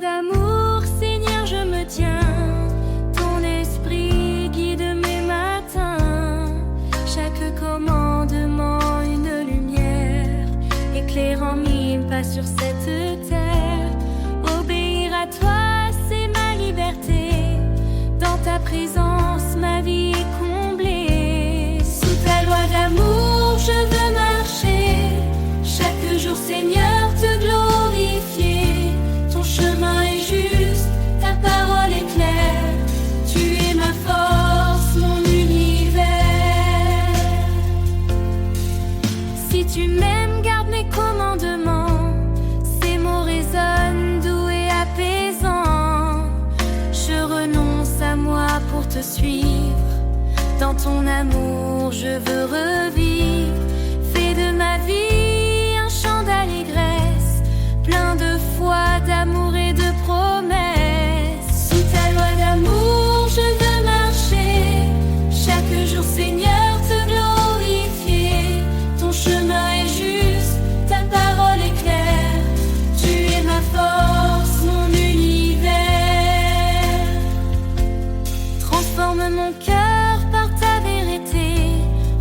d'amour, Seigneur, je me tiens. Ton esprit guide mes matins. Chaque commandement, une lumière éclairant mille pas sur cette terre. Obéir à toi, c'est ma liberté. Dans ta présence, ma vie est comblée. Sous ta loi d'amour, je veux marcher. Chaque jour, Seigneur, te glorifier. Ton chemin est juste, ta parole est claire. Tu es ma force, mon univers. Si tu m'aimes, garde mes commandements. Ces mots résonnent doux et apaisants. Je renonce à moi pour te suivre. Dans ton amour, je veux revivre. Fais de ma vie un chant d'allégresse, plein de foi, d'amour et de promesses. Sous ta loi d'amour, je veux marcher. Chaque jour, Seigneur, te glorifier. Ton chemin est juste, ta parole est claire. Tu es ma force, mon univers. Transforme mon cœur par ta vérité.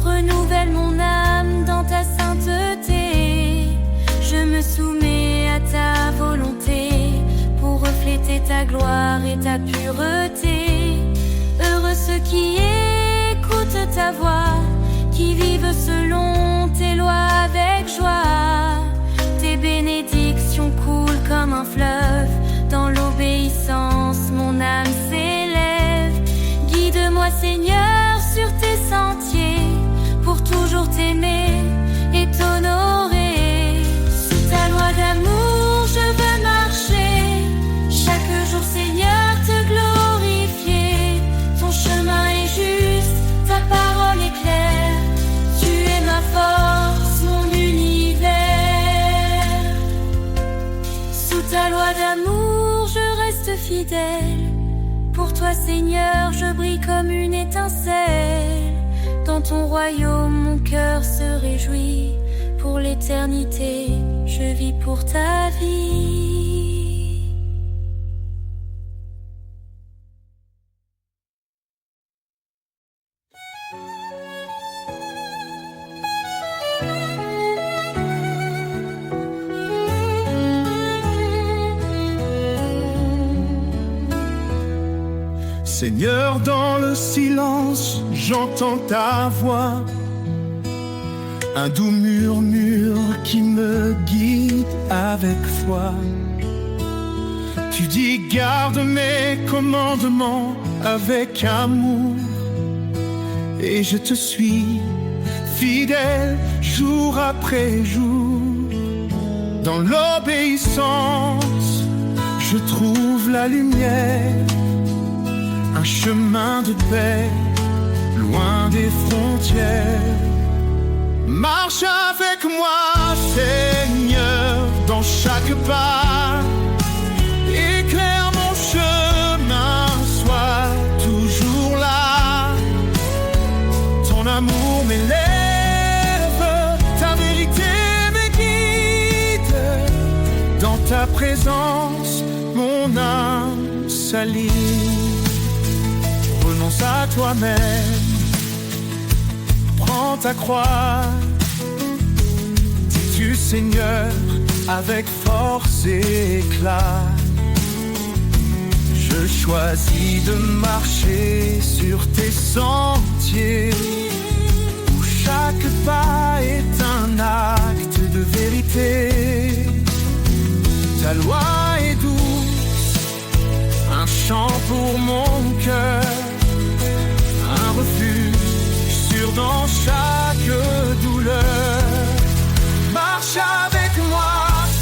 Renouvelle mon âme dans ta sainteté. Je me soumets à ta volonté pour refléter ta gloire et ta pureté. Heureux ceux qui écoutent ta voix, qui vivent selon tes lois avec joie. Tes bénédictions coulent comme un fleuve. Dans l'obéissance, mon âme s'élève. Guide-moi, Seigneur, sur tes sentiers, pour toujours t'aimer et t'honorer. Sous ta loi d'amour, je veux marcher. Chaque jour, Seigneur, te glorifier. Ton chemin est juste, ta parole est claire. Tu es ma force, mon univers. Sous ta loi d'amour, je reste fidèle. Pour toi, Seigneur, je brille comme une étincelle. Dans ton royaume, mon cœur se réjouit. Pour l'éternité, je vis pour ta vie. Seigneur, dans le silence, j'entends ta voix, un doux murmure qui me guide avec foi. Tu dis garde mes commandements avec amour, et je te suis fidèle jour après jour. Dans l'obéissance, je trouve la lumière, un chemin de paix, loin des frontières. Marche avec moi, Seigneur, dans chaque pas. Éclaire mon chemin, sois toujours là. Ton amour m'élève, ta vérité me guide. Dans ta présence, mon âme s'aligne. Renonce à toi-même, prends ta croix. Dis-tu, Seigneur, avec force et éclat. Je choisis de marcher sur tes sentiers, où chaque pas est un acte de vérité. Ta loi est douce, un chant pour mon cœur, un refuge sûr dans chaque douleur. Marche avec moi,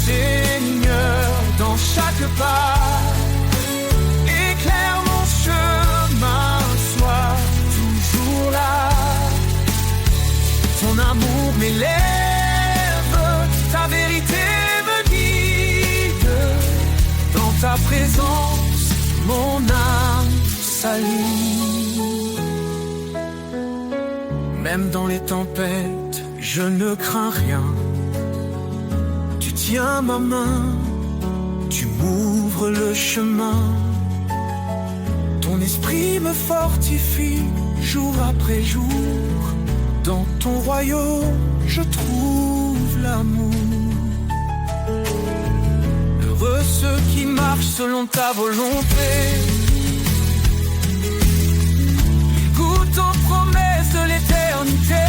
Seigneur, dans chaque pas. Éclaire mon chemin, sois toujours là. Ton amour m'élève, ta vérité me guide. Dans ta présence, mon âme s'aligne. Même dans les tempêtes, je ne crains rien. Tu tiens ma main, tu m'ouvres le chemin. Ton esprit me fortifie jour après jour. Dans ton royaume, je trouve l'amour. Heureux ceux qui marchent selon ta volonté. Goûte aux promesses de l'éternité.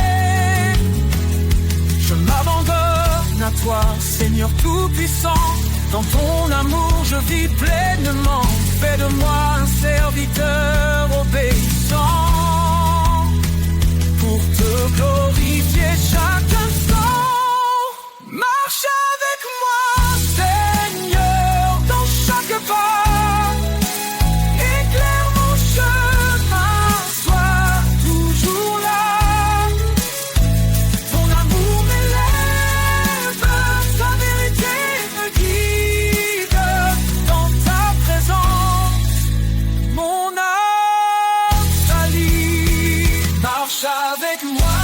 Je m'abandonne à toi, Seigneur Tout-Puissant. Dans ton amour, je vis pleinement. Fais de moi un serviteur obéissant. Pour te glorifier chaque instant. Marche avec moi, Seigneur, dans chaque pas. Éclaire mon chemin, sois toujours là. Ton amour m'élève, ta vérité me guide. Dans ta présence, mon âme s'allie. Marche avec moi,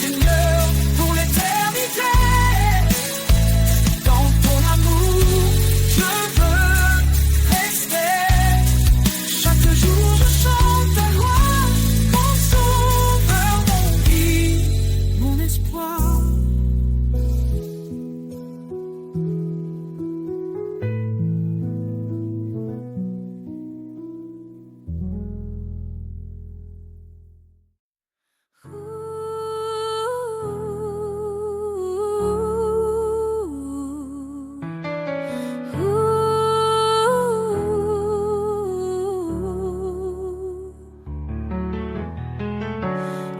Seigneur, pour l'éternité. Dans ton amour, je veux rester. Chaque jour, je chante ta loi, mon sauveur, mon guide, mon espoir.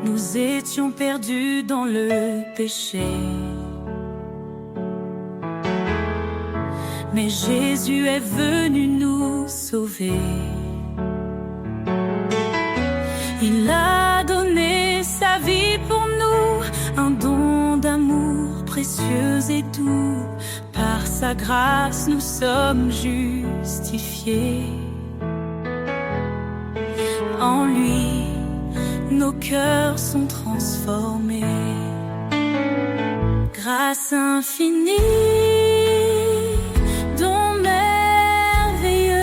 Nous étions perdus dans le péché, mais Jésus est venu nous sauver. Il a donné sa vie pour nous, un don d'amour précieux et doux. Par sa grâce, nous sommes justifiés. En lui, nos cœurs sont transformés. Grâce infinie, don merveilleux,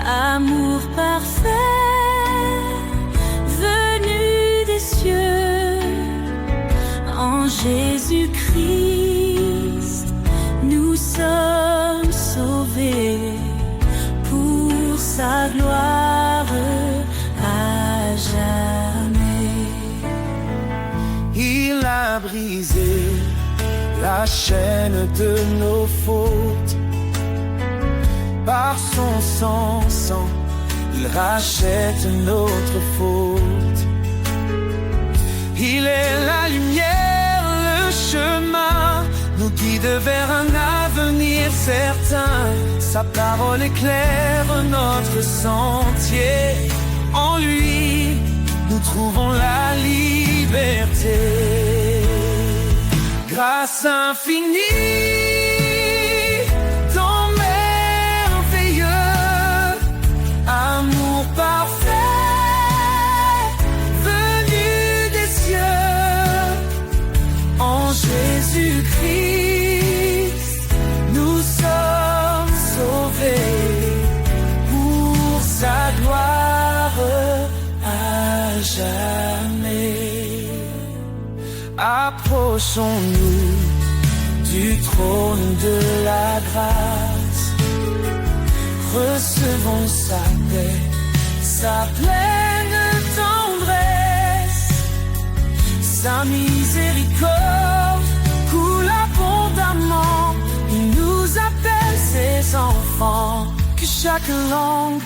amour parfait, venu des cieux. En Jésus-Christ, nous sommes sauvés pour sa gloire à jamais. Il a brisé la chaîne de nos fautes. Par son sang, il rachète notre faute. Il est la lumière, le chemin, nous guide vers un avenir certain. Sa parole éclaire notre sentier. En lui, nous trouvons la liberté. Grâce infinie, don merveilleux, amour parfait, venu des cieux. En Jésus-Christ, nous sommes sauvés pour sa gloire à jamais. Approchons-nous du trône de la grâce. Recevons sa paix, sa pleine tendresse. Sa miséricorde coule abondamment. Il nous appelle ses enfants. Que chaque langue,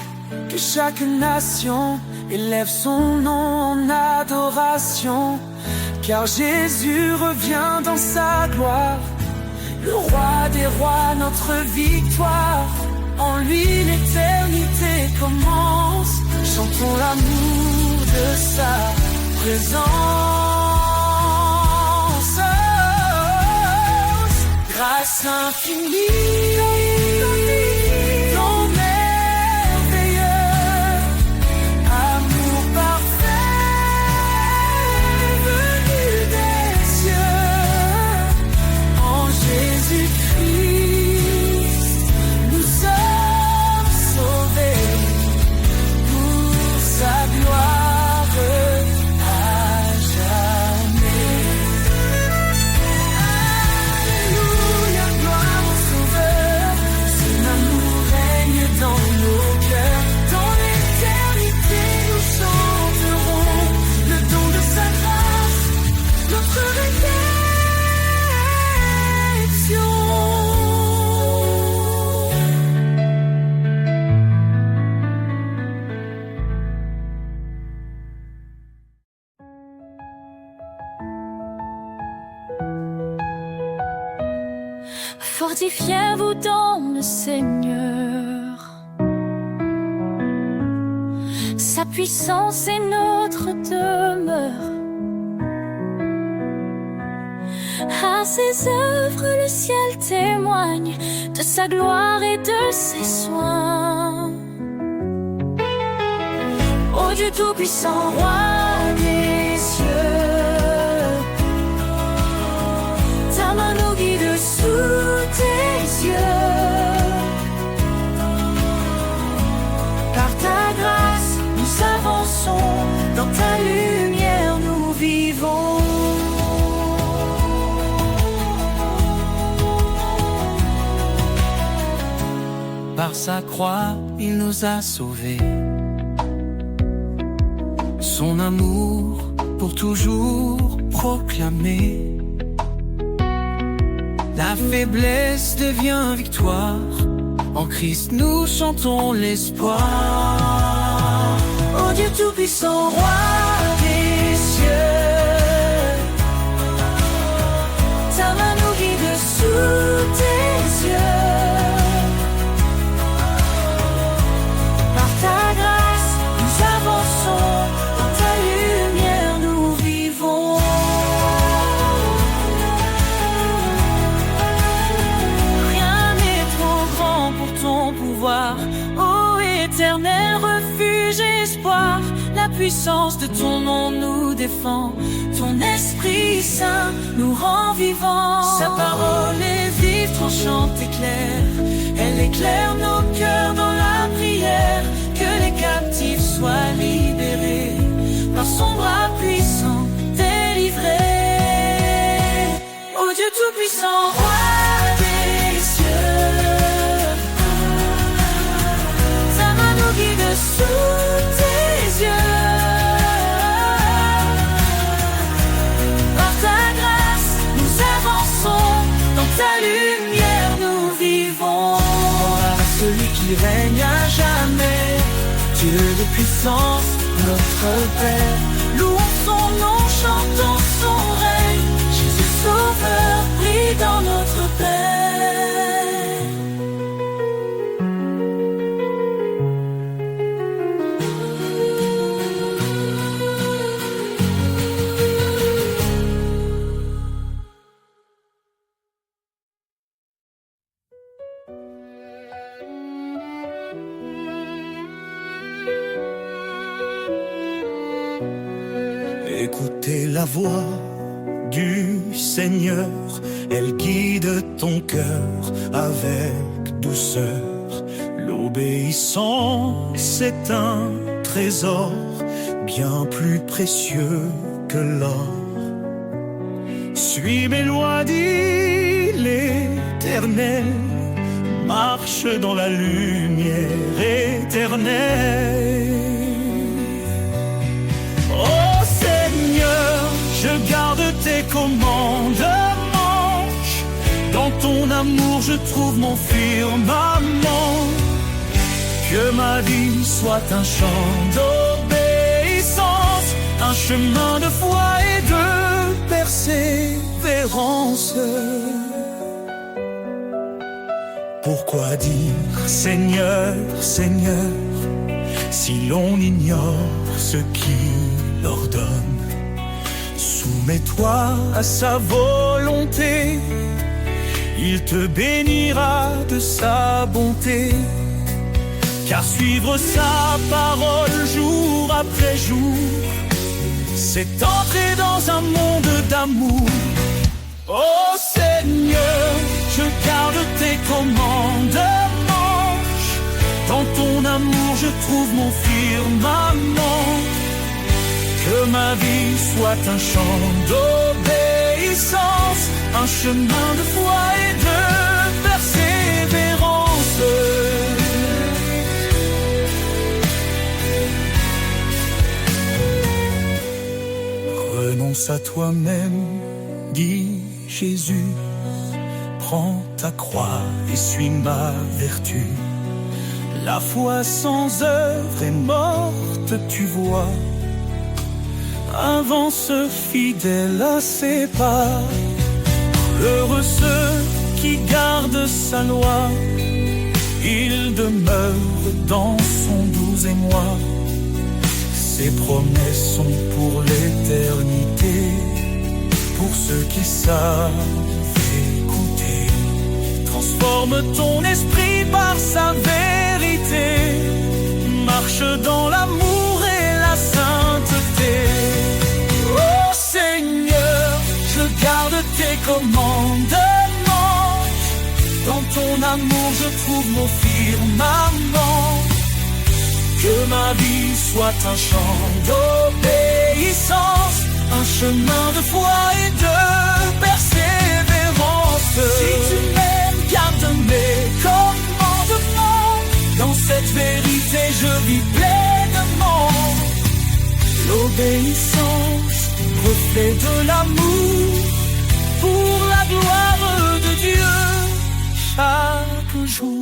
que chaque nation élève son nom en adoration. Car Jésus revient dans sa gloire, le roi des rois, notre victoire. En lui l'éternité commence. Chantons l'amour de sa présence. Grâce infinie, don merveilleux, amour parfait, venu des cieux. En Jésus-Christ, nous sommes Fortifiez-vous dans le Seigneur. Sa puissance est notre demeure. À ses œuvres, le ciel témoigne de sa gloire et de ses soins. Ô Dieu Tout-Puissant, Roi des cieux, ta main nous guide sous tes yeux. Par ta grâce, nous avançons, dans ta lumière nous vivons. Par sa croix, il nous a sauvés. Son amour pour toujours proclamé. La faiblesse devient victoire. En Christ nous chantons l'espoir. Ô Dieu Tout-Puissant, Roi des cieux, ta main nous guide sous tes yeux. Par ta grâce, nous avançons, dans ta lumière nous vivons. Rien n'est trop grand pour ton pouvoir, ô éternel refuge et espoir. La puissance de ton nom nous défend, ton Esprit Saint nous rend vivants. Sa parole est vive, tranchante et claire, elle éclaire nos cœurs dans la prière. Que les captifs soient libérés, par son bras puissant délivrés. Ô Dieu Tout-Puissant, Roi des cieux, ta main nous guide sous tes yeux. Par ta grâce, nous avançons, dans ta lumière nous vivons. À celui qui règne à jamais, Dieu de puissance, notre Père. Louons son nom, chantons son règne. Jésus Sauveur brille dans notre paix. Écoutez la voix du Seigneur, elle guide ton cœur avec douceur. L'obéissance est un trésor bien plus précieux que l'or. Suis mes lois, dit l'Éternel, marche dans la lumière éternelle. Je garde tes commandements, dans ton amour je trouve mon firmament. Que ma vie soit un chant d'obéissance, un chemin de foi et de persévérance. Pourquoi dire Seigneur, Seigneur, si l'on ignore ce qu'il ordonne? Soumets-toi à sa volonté, il te bénira de sa bonté. Car suivre sa parole jour après jour, c'est entrer dans un monde d'amour. Oh Seigneur, je garde tes commandements, dans ton amour je trouve mon firmament. Que ma vie soit un chant d'obéissance, un chemin de foi et de persévérance. Renonce à toi-même, dit Jésus, prends ta croix et suis ma vertu. La foi sans œuvre est morte, tu vois. Avance fidèle à ses pas. Heureux ceux qui garde sa loi. Il demeure dans son doux émoi. Ses promesses sont pour l'éternité, pour ceux qui savent écouter. Transforme ton esprit par sa vérité. Marche dans l'amour et la sainteté. Oh Seigneur, je garde tes commandements. Dans ton amour je trouve mon firmament. Que ma vie soit un chant d'obéissance, un chemin de foi et de persévérance. Si tu m'aimes, garde mes commandements. Dans cette vérité je vis pleinement. L'obéissance, reflet de l'amour, pour la gloire de Dieu chaque jour.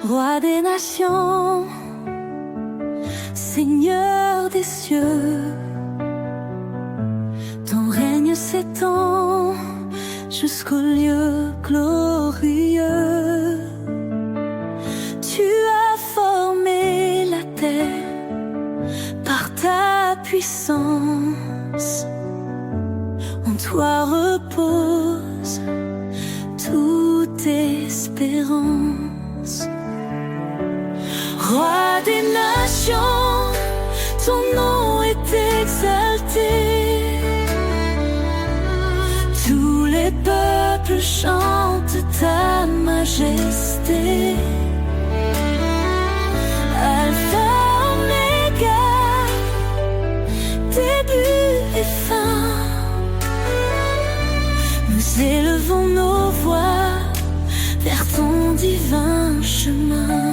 Roi des nations, Seigneur des cieux, ton règne s'étend jusqu'au lieu glorieux. Tu as formé la terre par ta puissance. En toi repose toute espérance. Roi des nations, ton nom est exalté. Tous les peuples chantent ta majesté. Alpha, Oméga, début et fin. Nous élevons nos voix vers ton divin chemin.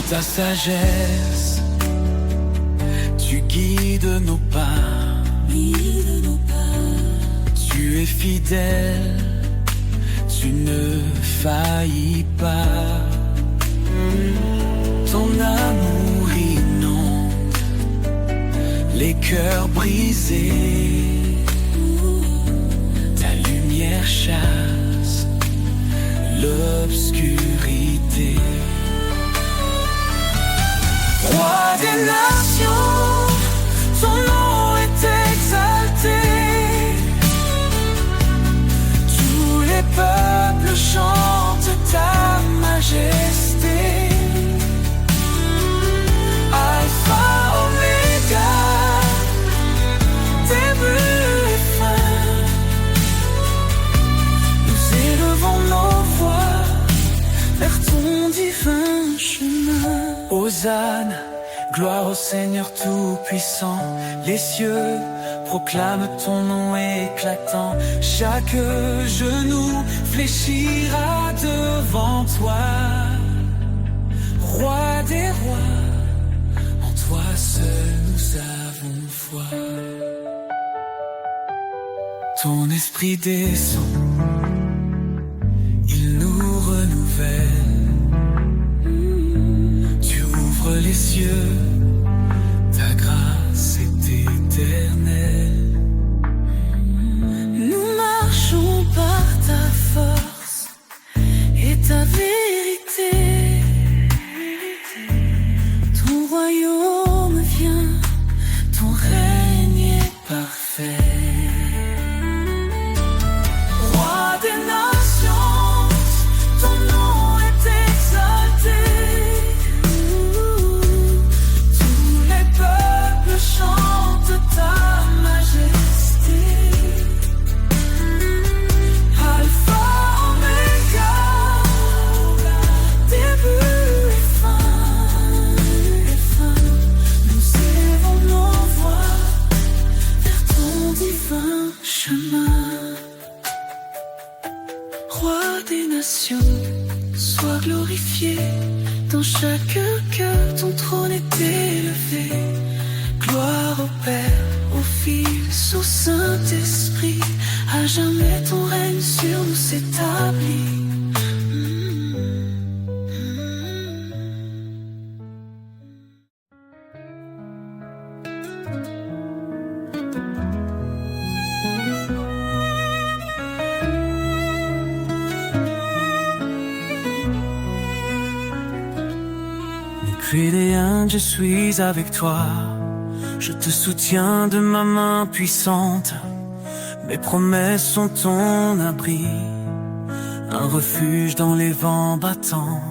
Ta sagesse, tu guides nos pas. Tu es fidèle, tu ne faillis pas. Ton amour inonde les cœurs brisés. Ta lumière chasse l'obscurité. Roi des nations, ton nom est exalté. Tous les peuples chantent ta majesté. Alpha, Oméga, début et fin. Nous élevons nos voix vers ton divin chemin. Hosanna, gloire au Seigneur Tout-Puissant. Les cieux proclament ton nom éclatant. Chaque genou fléchira devant toi. Roi des rois, en toi seul nous avons foi. Ton esprit descend, il nous renouvelle. Les cieux, ta grâce est éternelle. Nous marchons par ta force et ta vérité. Ton royaume vient, ton règne est parfait. Roi des nations, ton nom est exalté. Chante ta majesté. Alpha, Oméga, début et fin. jamais ton règne sur nous s'établit. Fidèle, je suis avec toi. Je te soutiens de ma main puissante. Mes promesses sont ton abri, un refuge dans les vents battants.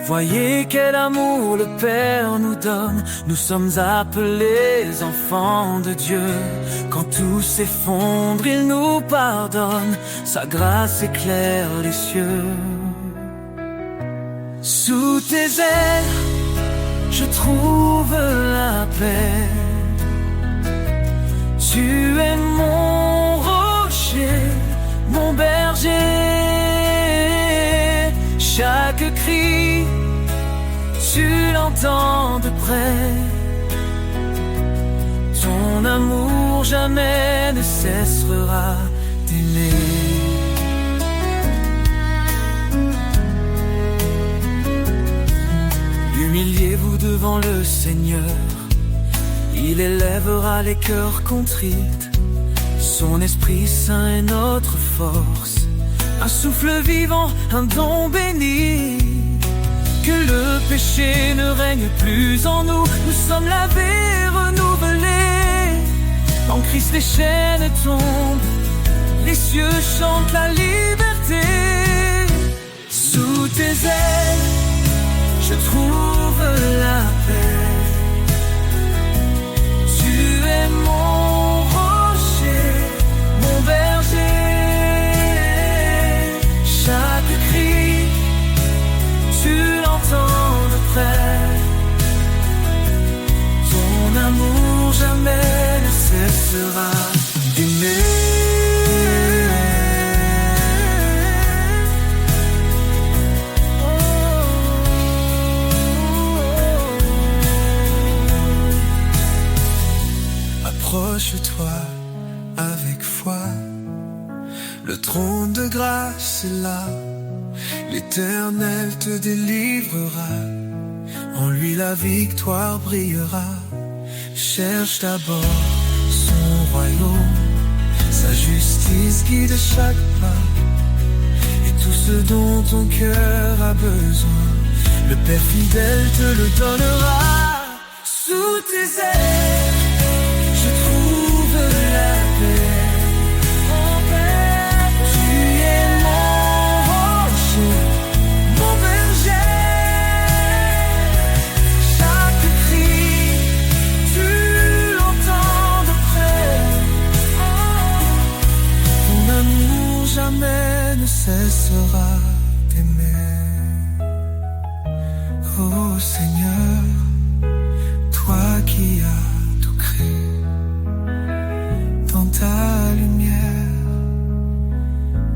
Voyez quel amour le Père nous donne. Nous sommes appelés enfants de Dieu. Quand tout s'effondre, il nous pardonne. Sa grâce éclaire les cieux. Sous tes ailes, je trouve la paix. Tu es mon rocher, mon berger. Chaque cri, tu l'entends de près. Ton amour jamais ne cessera d'aimer. Humiliez-vous devant le Seigneur, il élèvera les cœurs contrits. Son Esprit Saint est notre force, un souffle vivant, un don béni. Que le péché ne règne plus en nous, nous sommes lavés, renouvelés. En Christ les chaînes tombent, les cieux chantent la liberté. Sous tes ailes, je trouve la paix. Tu es mon rocher, mon berger. Chaque cri, tu l'entends de près. Ton amour jamais ne cessera d'aimer. Approche-toi avec foi, le trône de grâce est là. L'Éternel te délivrera, en lui la victoire brillera. Cherche d'abord son royaume, sa justice guide chaque pas, et tout ce dont ton cœur a besoin, le Père fidèle te le donnera. Sous tes ailes, je trouve la paix. Tu es mon rocher, mon berger. Chaque cri, tu l'entends de près. Ton amour jamais ne cessera d'aimer. Oh Seigneur, toi qui as tout créé, dans ta lumière,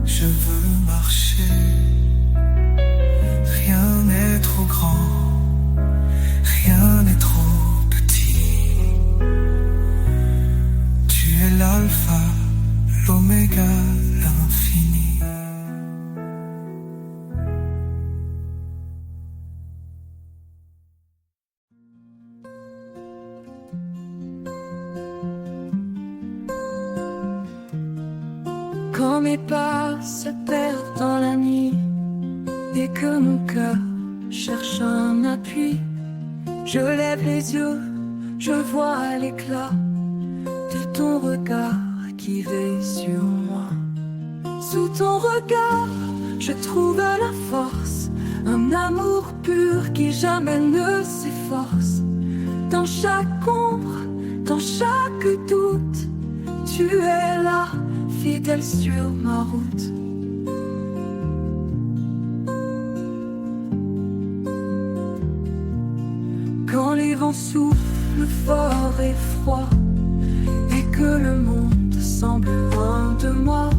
je veux marcher. Rien n'est trop grand, rien n'est trop petit. Tu es l'alpha, l'oméga, l'infini. Quand mes pas se perdent dans la nuit et que mon cœur cherche un appui, je lève les yeux, je vois l'éclat de ton regard qui veille sur moi. Sous ton regard, je trouve la force, un amour pur qui jamais ne s'efforce. Dans chaque ombre, dans chaque doute, tu es là, fidèle sur ma route. Quand les vents soufflent fort et froid et que le monde semble loin de moi,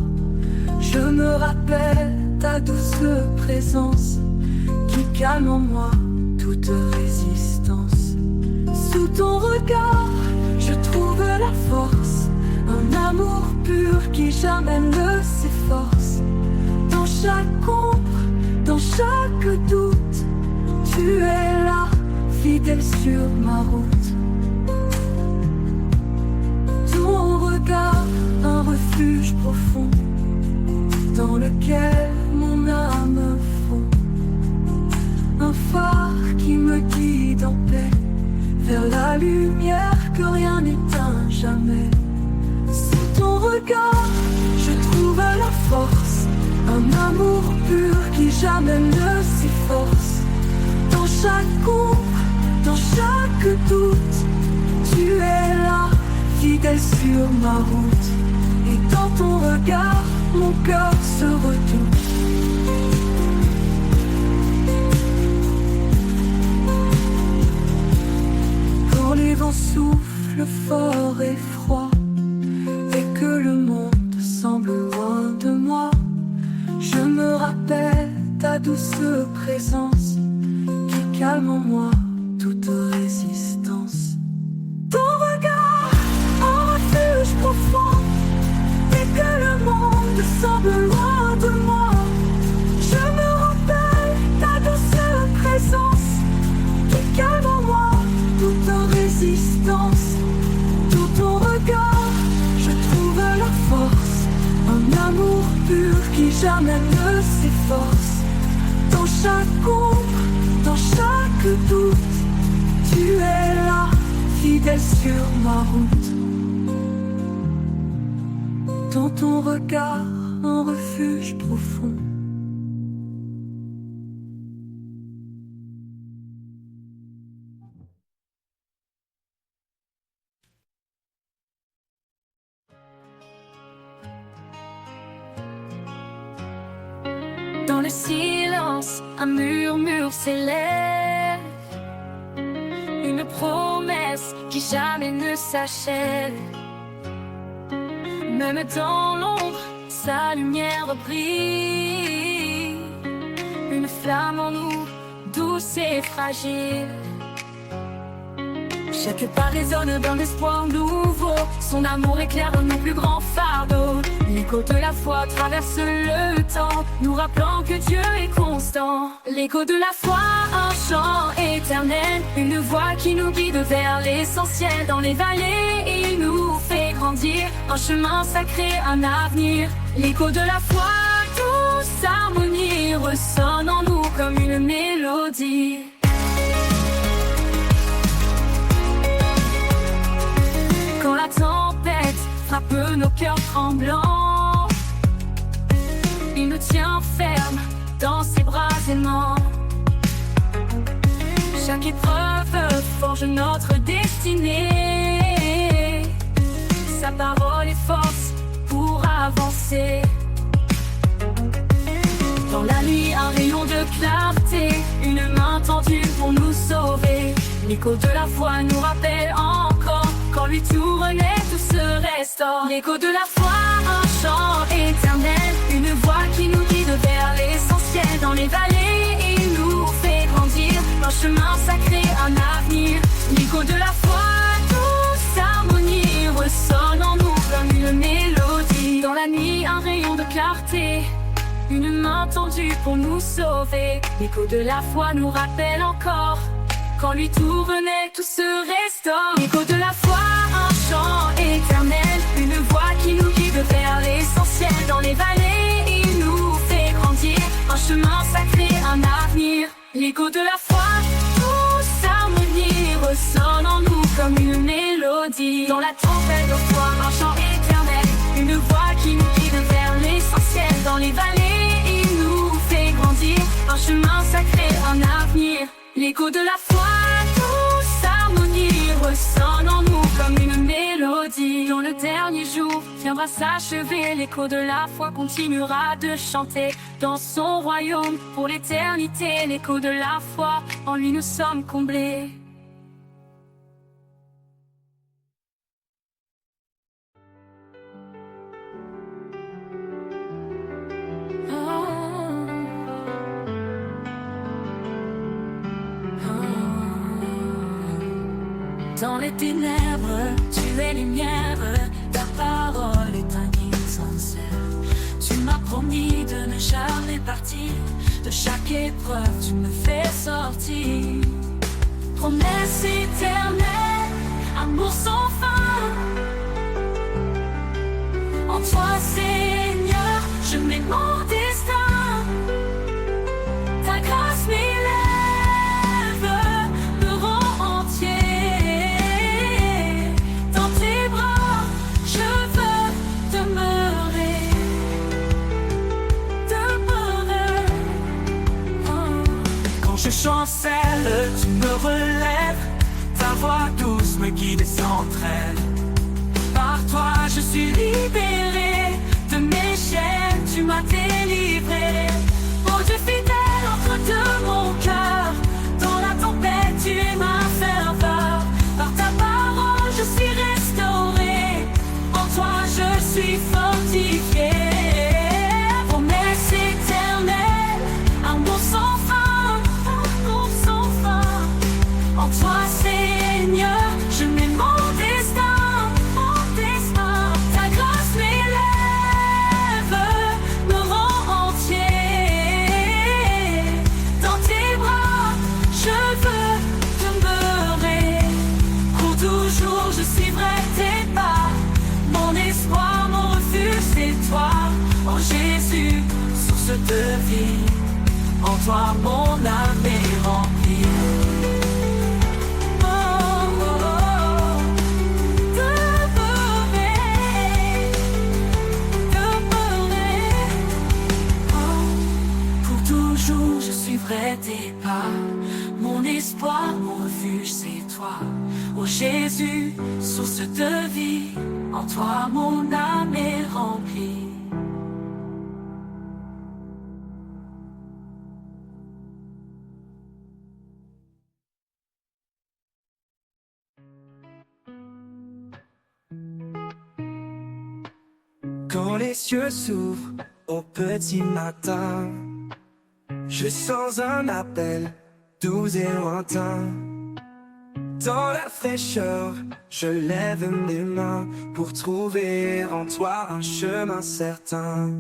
je me rappelle ta douce présence qui calme en moi toute résistance. Sous ton regard, je trouve la force, Un amour pur qui jamais ne s'efforce. Dans chaque ombre, dans chaque doute, tu es là, fidèle sur ma route. Ton regard, un refuge profond, dans lequel mon âme fond. Un phare qui me guide en paix, vers la lumière que rien n'éteint jamais. Sous ton regard, je trouve la force, un amour pur qui jamais ne s'efforce. Dans chaque ombre, dans chaque doute, tu es là, fidèle sur ma route. Et dans ton regard, mon cœur se redoute. Quand les vents soufflent fort et froid, et que le monde semble loin de moi, je me rappelle ta douce présence qui calme en moi toute résistance. Ton regard, un refuge profond, et que le monde semble loin de moi, je me rappelle ta douce présence qui calme en moi toute résistance. Dans ton regard, je trouve la force, un amour pur qui jamais ne s'efforce. Dans chaque ombre, dans chaque doute, tu es là, fidèle sur ma route. Dans ton regard, un refuge profond. Dans le silence, un murmure s'élève, une promesse qui jamais ne s'achève. Même dans l'ombre, sa lumière brille, une flamme en nous, douce et fragile. Chaque pas résonne d'un espoir nouveau, son amour éclaire nos plus grands fardeaux. L'écho de la foi traverse le temps, nous rappelant que Dieu est constant. L'écho de la foi, un chant éternel, une voix qui nous guide vers l'essentiel. Dans les vallées, il nous fait grandir, un chemin sacré, un avenir. L'écho de la foi, douce harmonie, ressonne en nous comme une mélodie. Quand la tempête frappe nos cœurs tremblants, il nous tient ferme dans ses bras aimants. Chaque épreuve forge notre destinée, sa parole est force pour avancer. Dans la nuit, un rayon de clarté, une main tendue pour nous sauver. L'écho de la foi nous rappelle encore, quand lui tout renaît, tout se restaure. L'écho de la foi, un chant éternel, une voix qui nous guide vers l'essentiel. Dans les vallées, il nous fait grandir, un chemin sacré, un avenir. L'écho de la foi, douce harmonie, ressonne en nous comme une mélodie. Dans la nuit, un rayon de clarté, une main tendue pour nous sauver. L'écho de la foi nous rappelle encore, quand lui tout renaît, tout se restaure. L'écho de la foi, un chant éternel, une voix qui nous guide vers l'essentiel. Dans les vallées, il nous fait grandir, un chemin sacré, un avenir. L'écho de la foi, douce harmonie, ressonne en nous comme une mélodie. Dans la tempête de foi, un chant éternel, une voix qui nous guide vers l'essentiel. Dans les vallées, il nous fait grandir, un chemin sacré, un avenir. L'écho de la foi, douce harmonie, ressonne en nous comme une mélodie. Dans le dernier jour viendra s'achever, l'écho de la foi continuera de chanter dans son royaume pour l'éternité. L'écho de la foi, en lui nous sommes comblés. Dans les ténèbres, tu es lumière, ta parole est un guide sincère. Tu m'as promis de ne jamais partir, de chaque épreuve tu me fais sortir. Promesse éternelle, amour sans fin. En toi Seigneur, je mets mon destin. Ta grâce m'élève, me rend entier. Dans tes bras, je veux demeurer. Quand je chancelle, tu me relèves. Ta voix douce me guide sans trêve. Par toi je suis libéré, de mes chaînes tu m'as délivré. Oh Dieu fidèle, entre de mon cœur, dans la tempête tu es ma ferveur. Par ta parole je suis restauré, en toi je suis fortifié. Promesse éternelle, amour sans fin, amour sans fin. En toi Seigneur, je mets mon destin. Jésus, source de vie, en toi mon âme est remplie. Oh, oh, oh, demeurer. Oh, pour toujours je suivrai tes pas. Mon espoir, mon refuge, c'est toi. Oh Jésus, source de vie, en toi mon âme est remplie. Quand les cieux s'ouvrent au petit matin, je sens un appel doux et lointain. Dans la fraîcheur, je lève mes mains pour trouver en toi un chemin certain.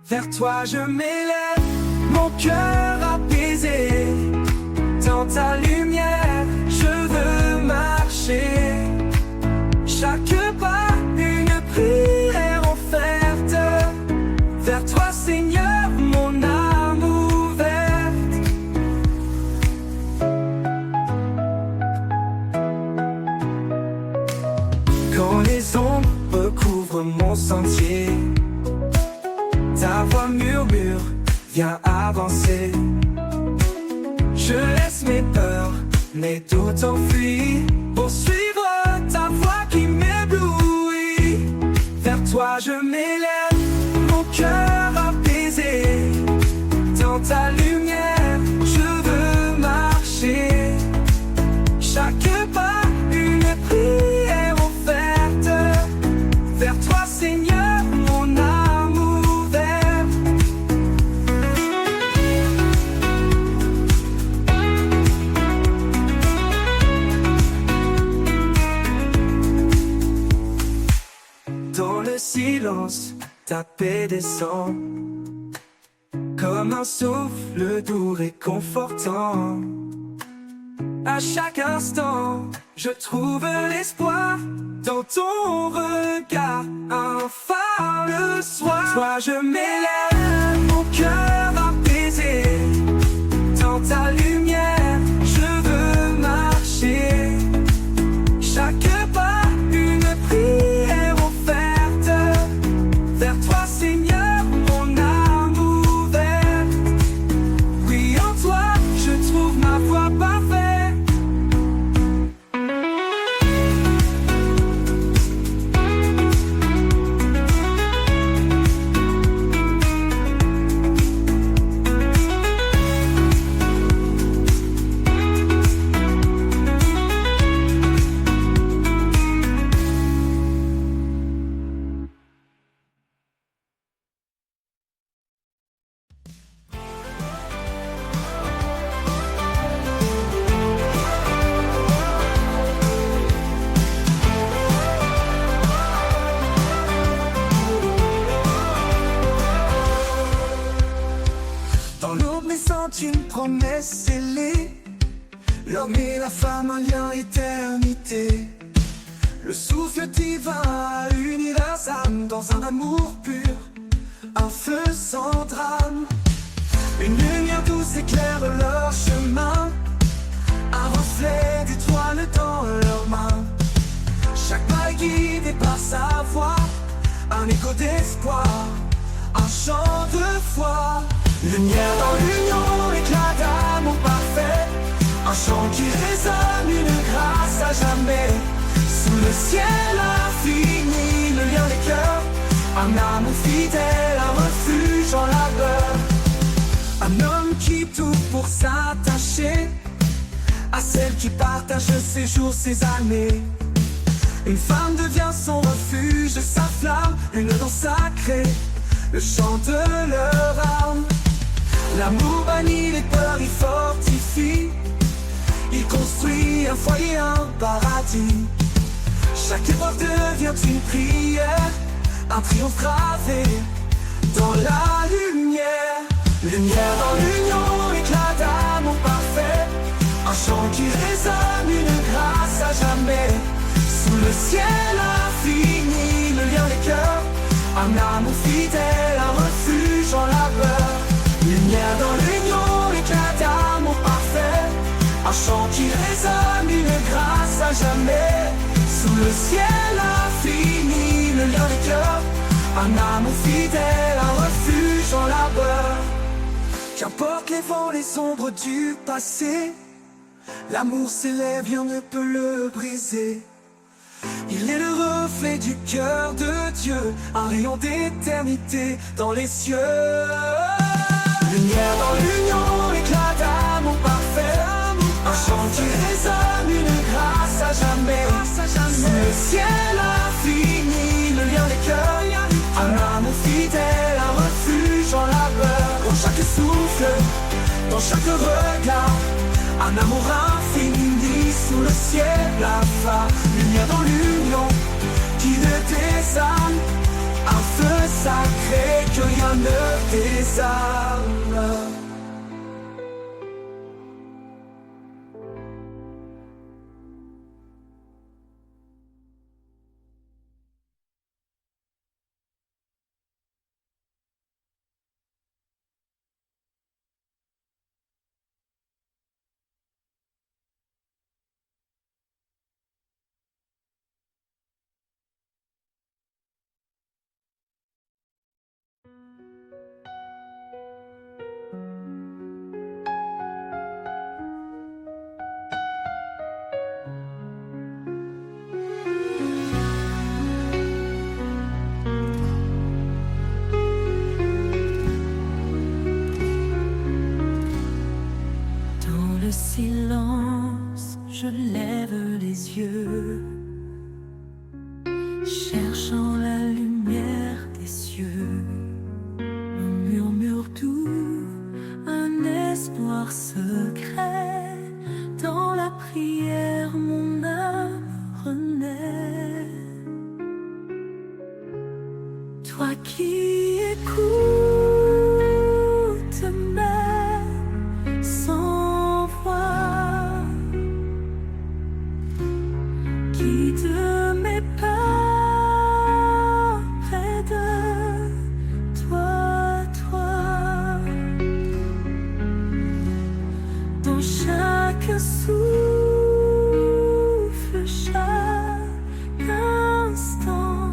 Vers toi je m'élève, mon cœur apaisé. Dans ta lumière, je veux marcher. Chaque pas, une prière offerte. Vers toi Seigneur, mon âme ouverte. Quand les ombres recouvrent mon sentier, ta voix murmure, viens avancer. Je laisse mes peurs, mes doutes enfuis, pour suivre ta voix qui m'éblouit. Vers toi je m'élève, mon cœur apaisé. Dans ta lumière, je veux marcher. Chaque pas, une prière offerte. Vers toi Seigneur, mon âme ouverte. Dans le silence, ta paix descend comme un souffle doux réconfortant. À chaque instant, je trouve l'espoir dans ton regard, un phare le soir. Toi je m'élève, mon cœur apaisé. Dans ta lumière, je veux marcher. Chaque pas, une prière offerte. Vers toi Seigneur, mon âme ouverte. Oui, en toi, je trouve ma voie parfaite. L'homme et la femme, un lien éternité. Le souffle divin a uni leurs âmes dans un amour pur, un feu sans drame. Une lumière douce éclaire leur chemin, un reflet d'étoiles dans leurs mains. Chaque pas est guidé par sa voix, un écho d'espoir, un chant de foi. Lumière dans l'union, éclat d'amour parfait, un chant qui résonne, une grâce à jamais. Sous le ciel infini, le lien des cœurs, un amour fidèle, un refuge en labeur. Un homme qui tout pour s'attacher à celle qui partage ses jours, ses années. Une femme devient son refuge, sa flamme, une danse sacrée, le chant de leur âme. L'amour bannit les peurs, il fortifie, il construit un foyer, un paradis. Chaque épreuve devient une prière, un triomphe gravé dans la lumière. Lumière dans l'union, éclat d'amour parfait, un chant qui résonne, une grâce à jamais. Sous le ciel infini, le lien des cœurs, un amour fidèle, un refuge en labeur. Lumière dans l'union, éclat d'amour parfait, un chant qui résonne, une grâce à jamais. Sous le ciel infini, le lien des cœurs, un amour fidèle, un refuge en labeur. Qu'importe les vents, les ombres du passé, l'amour s'élève, rien ne peut le briser. Il est le reflet du cœur de Dieu, un rayon d'éternité dans les cieux. Lumière dans l'union, éclat d'amour parfait, un chant qui résonne, une grâce à jamais. Sous le ciel infini, le lien des cœurs, un amour fidèle, un refuge en labeur. Dans chaque souffle, dans chaque regard, un amour infini. Sous le ciel, la flamme, lumière dans l'union, qui ne désarme, un feu sacré que rien ne désarme. Le silence, je lève les yeux, cherchant la lumière des cieux. On murmure doux, un espoir secret. Dans la prière, mon âme renaît. Toi qui écoutes mes sans voix, guide mes pas près de toi, dans chaque souffle, chaque instant,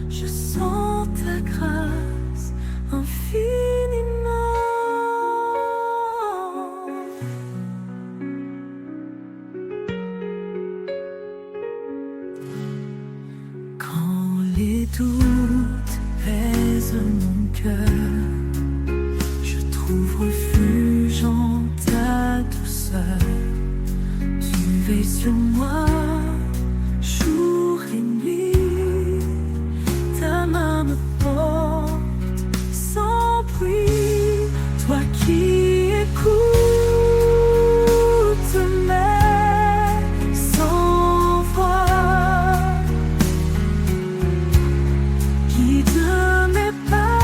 je sens ta grâce infiniment. Quand les doutes pèsent mon cœur, je trouve refuge en ta douceur. Tu veilles sur moi jour et nuit, ta main me porte sans bruit. Toi qui écoutes mes sans voix, guide mes pas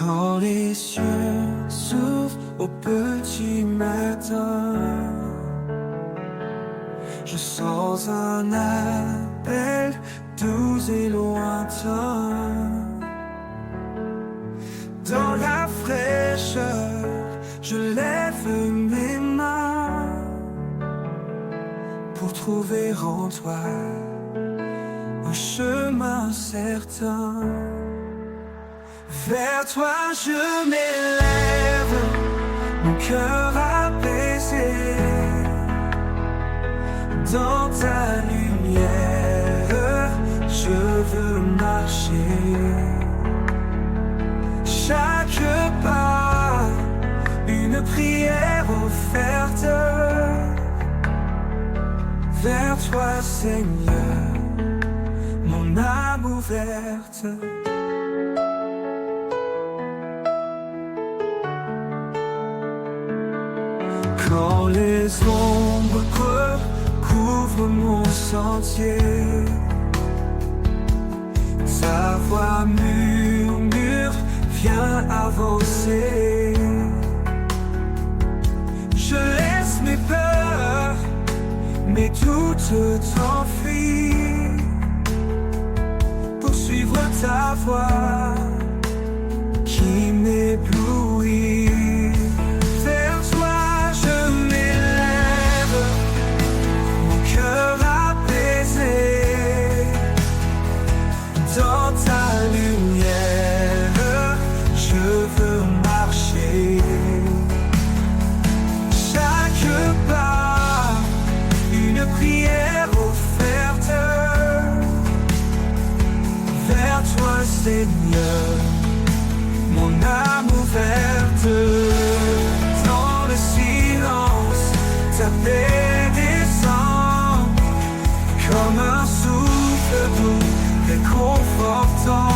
Quand les cieux s'ouvrent au petit matin, je sens un appel doux et lointain. Dans la fraîcheur, je lève mes mains pour trouver en toi un chemin certain. Vers toi je m'élève, mon cœur apaisé. Dans ta lumière, je veux marcher. Chaque pas, une prière offerte. Vers toi, Seigneur, mon âme ouverte. Quand les ombres couvrent mon sentier, ta voix murmure, viens avancer. Je laisse mes peurs, mes doutes t'enfuient, pour suivre ta voix qui m'éblouit. Vers toi je m'élève, mon cœur apaisé. Dans ta lumière, je veux marcher. Chaque pas, une prière offerte. Vers toi, Seigneur, mon âme ouverte. Dans le silence, ta paix descend comme un souffle doux, réconfortant.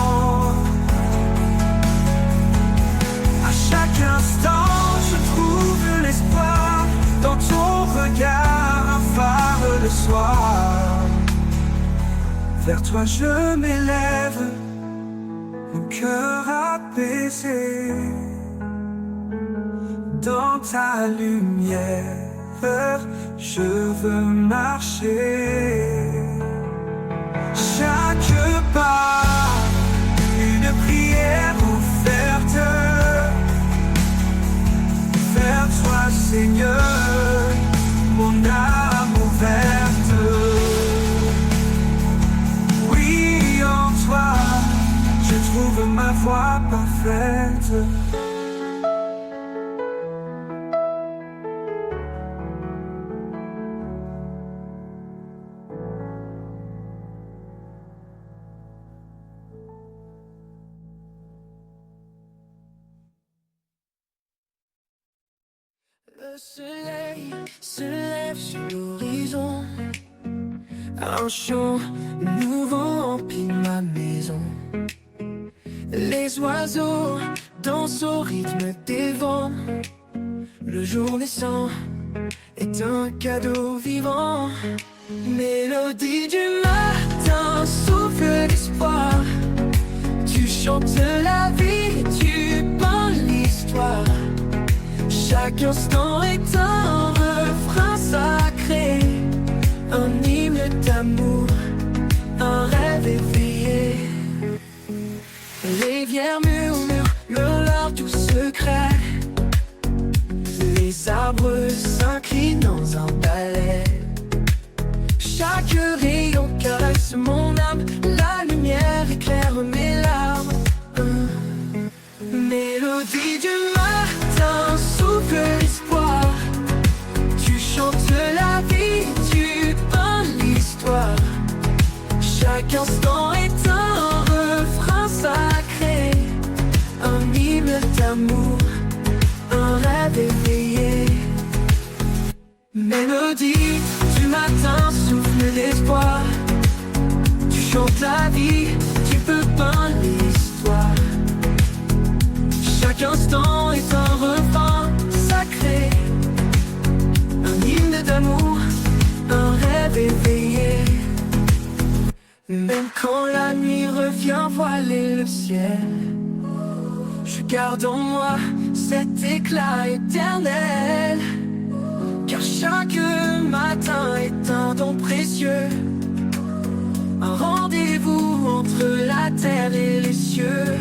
À chaque instant, je trouve l'espoir dans ton regard, un phare le soir. Vers toi je m'élève, mon cœur apaisé. Dans ta lumière, je veux marcher. Chaque pas, une prière offerte. Vers toi, Seigneur, mon âme ouverte. Oui, en toi, je trouve ma voie parfaite. Le soleil se lève sur l'horizon. Un chant nouveau emplit ma maison. Les oiseaux dansent au rythme des vents. Le jour naissant est un cadeau vivant. Mélodie du matin souffle l'espoir. Tu chantes la vie, tu peins l'histoire. Chaque instant est un refrain sacré, un hymne d'amour, un rêve éveillé. Les rivières murmurent leur doux secret. Les arbres s'inclinent dans un ballet. Chaque rayon caresse mon âme, la lumière éclaire mes larmes. Mélodie du matin souffle l'espoir. Tu chantes la vie, tu peins l'histoire. Chaque instant est un refrain sacré, un hymne d'amour, un rêve éveillé. Mélodie du matin souffle l'espoir. Tu chantes la vie, tu peux peindre l'histoire. Chaque instant est un refrain sacré, un hymne d'amour, un rêve éveillé. Même quand la nuit revient voiler le ciel, je Garde en moi cet éclat éternel, car chaque matin est un don précieux, un rendez-vous entre la terre et les cieux.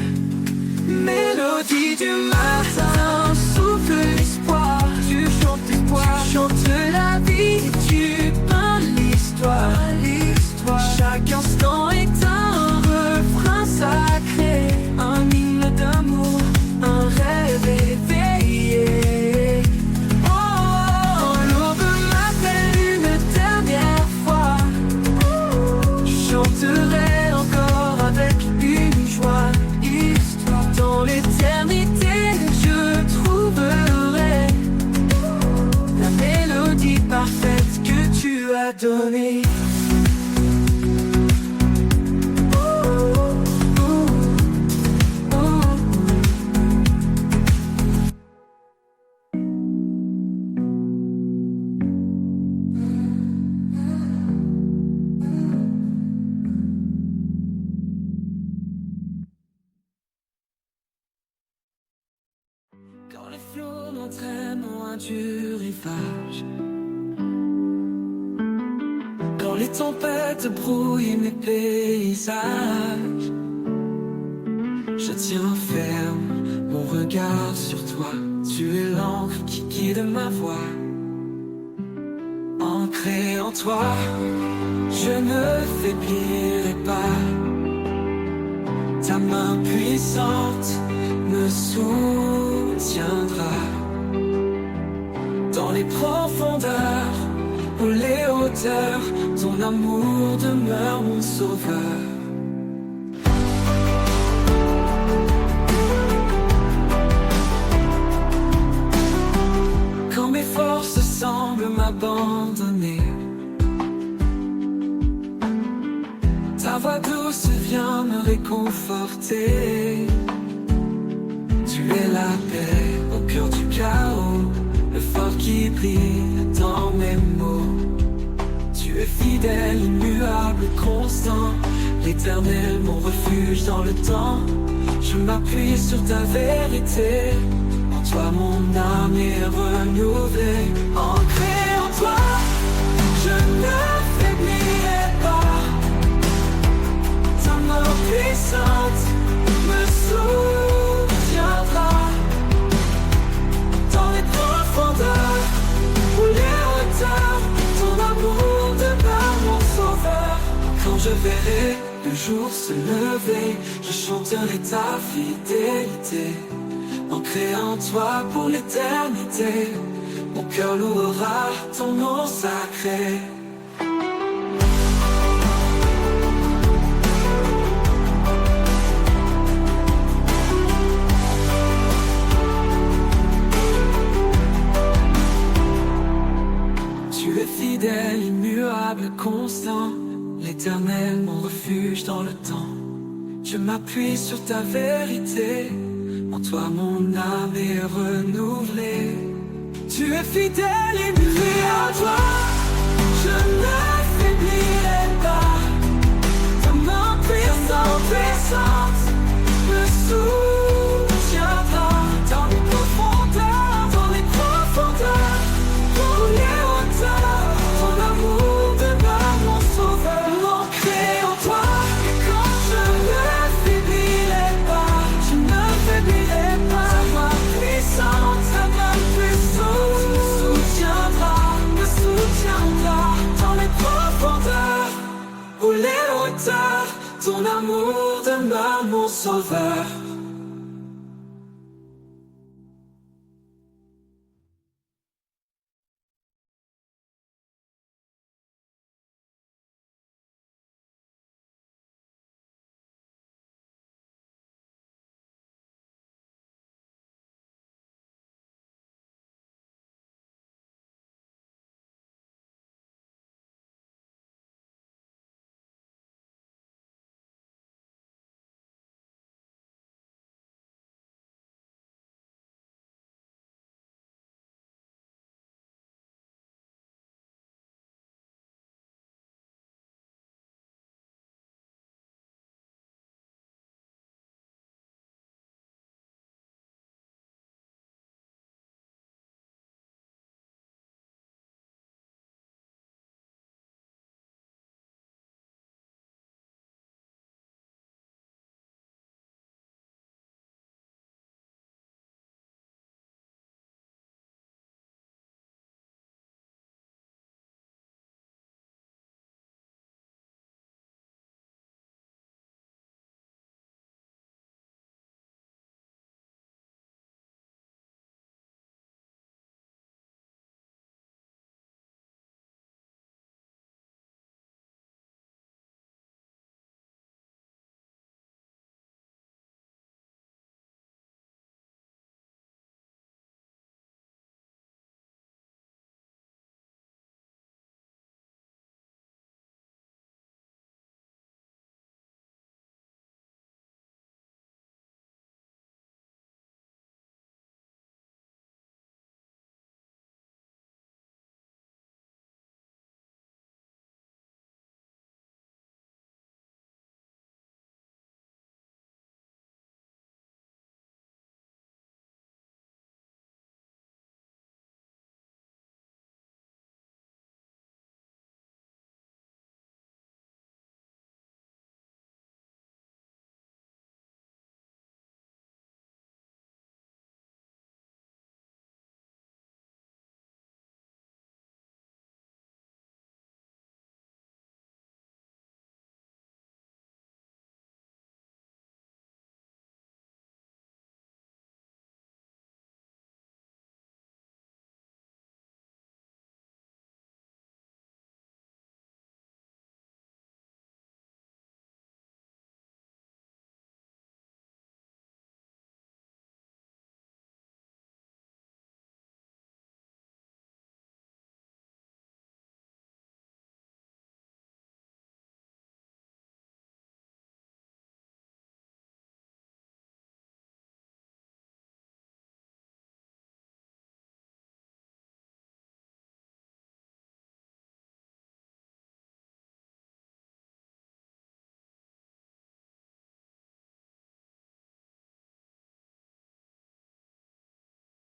Mélodie du matin, souffle l'espoir, tu chantes l'espoir, tu chantes la vie, tu peins l'histoire. Chaque instant est un refrain sacré, un hymne d'amour, un rêve éveillé. Oh, l'aube m'appelle une dernière fois, je chanterai encore avec une joie. Dans l'éternité, je trouverai la mélodie parfaite que tu as donnée. Quand les flots m'entraînent loin du rivage, quand les tempêtes brouillent mes paysages, je tiens ferme mon regard sur toi. Tu es l'encre qui guide ma voix. Ancré en toi, je ne faiblirai pas. Ta main puissante me soutiendra dans les profondeurs ou les hauteurs. Ton amour demeure mon sauveur. Quand mes forces semblent m'abandonner, ta voix douce vient me réconforter. Tu es la paix au cœur du chaos, le phare qui brille dans mes mots. Tu es fidèle, immuable, constant, l'éternel, mon refuge dans le temps. Je m'appuie sur ta vérité, en toi mon âme est renouvelée. Ancré en toi, je ne faiblirai pas. Ta main puissante me soutiendra dans les profondeurs ou les hauteurs. Ton amour demeure mon sauveur. Quand je verrai le jour se lever, je chanterai ta fidélité. Ancré en toi pour l'éternité, mon cœur louera ton nom sacré. Tu es fidèle, immuable, constant, l'éternel, mon refuge dans le temps. Je m'appuie sur ta vérité, en toi mon âme est renouvelée. Tu es fidèle et muet en toi, je ne faiblirai pas. Ta main puissante me soutiendra dans les profondeurs, pour les hauteurs. Ton amour demeure mon sauveur. Ancré en toi, et quand je ne faiblirai pas, je ne faiblirai pas. Ta main puissante me soutiendra dans les profondeurs ou les hauteurs. Ton amour demeure mon sauveur.